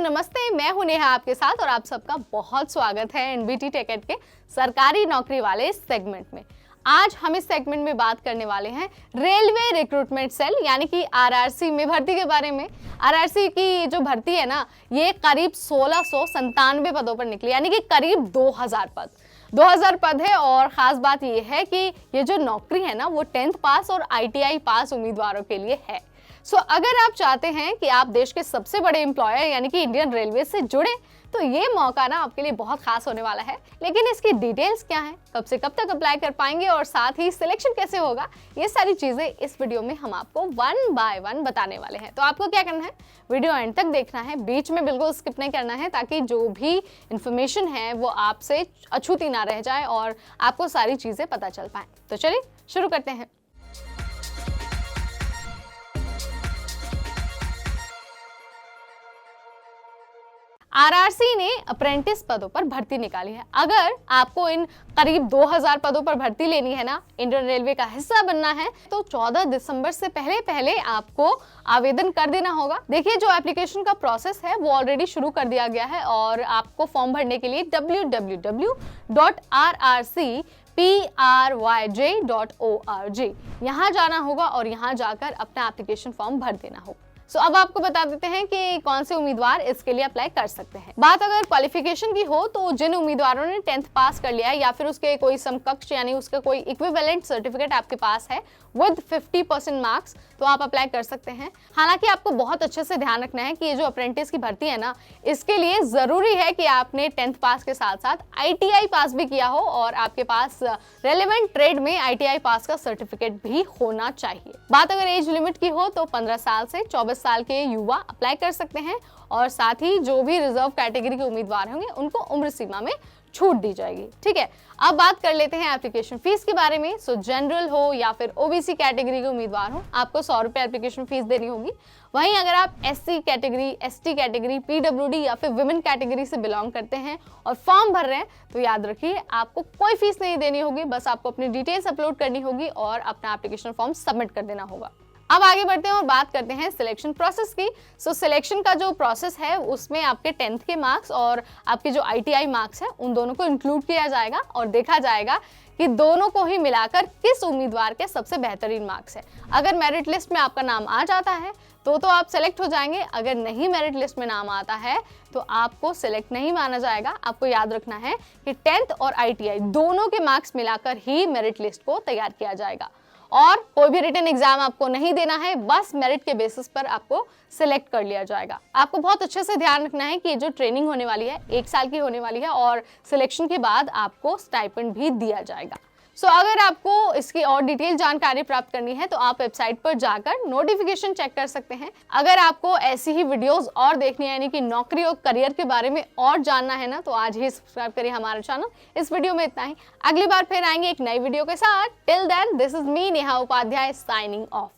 नमस्ते, मैं हूं नेहा आपके साथ और आप सबका बहुत स्वागत है एनबीटी टेकेट के सरकारी नौकरी वाले इस सेगमेंट में। आज हम इस सेगमेंट में बात करने वाले हैं रेलवे रिक्रूटमेंट सेल यानी कि आरआरसी में भर्ती के बारे में। आरआरसी की जो भर्ती है ना, ये करीब 1697 पदों पर निकली, यानी कि करीब 2000 पद है। और ख़ास बात ये है कि ये जो नौकरी है ना, वो 10th पास और ITI पास उम्मीदवारों के लिए है। अगर आप चाहते हैं कि आप देश के सबसे बड़े एम्प्लॉयर यानी कि इंडियन रेलवे से जुड़े, तो ये मौका ना आपके लिए बहुत खास होने वाला है। लेकिन इसकी डिटेल्स क्या हैं, कब से कब तक अप्लाई कर पाएंगे और साथ ही सिलेक्शन कैसे होगा, ये सारी चीज़ें इस वीडियो में हम आपको 1 बाय 1 बताने वाले हैं। तो आपको क्या करना है, वीडियो एंड तक देखना है, बीच में बिल्कुल स्किप नहीं करना है, ताकि जो भी इंफॉर्मेशन है वो आपसे अछूती ना रह जाए और आपको सारी चीज़ें पता चल पाए। तो चलिए शुरू करते हैं। आरआरसी ने अप्रेंटिस पदों पर भर्ती निकाली है। अगर आपको इन करीब 2000 पदों पर भर्ती लेनी है ना, इंडियन रेलवे का हिस्सा बनना है, तो 14 दिसंबर से पहले आपको आवेदन कर देना होगा। देखिए, जो एप्लीकेशन का प्रोसेस है वो ऑलरेडी शुरू कर दिया गया है और आपको फॉर्म भरने के लिए www.rrcpryj.org यहाँ जाना होगा और यहाँ जाकर अपना एप्लीकेशन फॉर्म भर देना होगा। अब आपको बता देते हैं कि कौन से उम्मीदवार इसके लिए अप्लाई कर सकते हैं। बात अगर क्वालिफिकेशन की हो, तो जिन उम्मीदवारों ने 10th पास कर लिया है या फिर उसके कोई समकक्ष यानी उसका कोई इक्विवेलेंट सर्टिफिकेट आपके पास है विद 50% मार्क्स, तो आप अप्लाई कर सकते हैं। हालांकि आपको बहुत अच्छे से ध्यान रखना है कि ये जो अप्रेंटिस की भर्ती है ना, इसके लिए जरूरी है कि आपने 10th पास के साथ साथ ITI पास भी किया हो और आपके पास रेलेवेंट ट्रेड में ITI पास का सर्टिफिकेट भी होना चाहिए। बात अगर एज लिमिट की हो, तो 15 साल से 24 साल के युवा अप्लाई कर सकते हैं और साथ ही जो भी रिजर्व कैटेगरी के उम्मीदवार होंगे उनको उम्र सीमा में छूट दी जाएगी। ठीक है, अब बात कर लेते हैं एप्लीकेशन फीस के बारे में। जनरल हो या फिर OBC कैटेगरी के उम्मीदवार हो, आपको 100 रुपये एप्लीकेशन फीस देनी होगी। वहीं अगर आप SC category, ST category, PWD या फिर विमेन कैटेगरी से बिलोंग करते हैं और फॉर्म भर रहे हैं, तो याद रखिए आपको कोई फीस नहीं देनी होगी, बस आपको अपनी डिटेल्स अपलोड करनी होगी और अपना एप्लीकेशन फॉर्म सबमिट कर देना होगा। अब आगे बढ़ते हैं और बात करते हैं सिलेक्शन प्रोसेस की। सिलेक्शन का जो प्रोसेस है उसमें आपके 10th के मार्क्स और आपके जो ITI मार्क्स है, उन दोनों को इंक्लूड किया जाएगा और देखा जाएगा कि दोनों को ही मिलाकर किस उम्मीदवार के सबसे बेहतरीन मार्क्स है। अगर मेरिट लिस्ट में आपका नाम आ जाता है तो आप सेलेक्ट हो जाएंगे। अगर नहीं मेरिट लिस्ट में नाम आता है तो आपको सिलेक्ट नहीं माना जाएगा। आपको याद रखना है कि 10th और ITI दोनों के मार्क्स मिलाकर ही मेरिट लिस्ट को तैयार किया जाएगा और कोई भी रिटन एग्जाम आपको नहीं देना है, बस मेरिट के बेसिस पर आपको सिलेक्ट कर लिया जाएगा। आपको बहुत अच्छे से ध्यान रखना है कि जो ट्रेनिंग होने वाली है 1 साल की होने वाली है और सिलेक्शन के बाद आपको स्टाइपेंड भी दिया जाएगा। अगर आपको इसकी और डिटेल जानकारी प्राप्त करनी है तो आप वेबसाइट पर जाकर नोटिफिकेशन चेक कर सकते हैं। अगर आपको ऐसी ही वीडियोस और देखनी है, यानी कि नौकरी और करियर के बारे में और जानना है ना, तो आज ही सब्सक्राइब करिए हमारा चैनल। इस वीडियो में इतना ही, अगली बार फिर आएंगे एक नई वीडियो के साथ। Till then, this is me Neha Upadhyay signing of.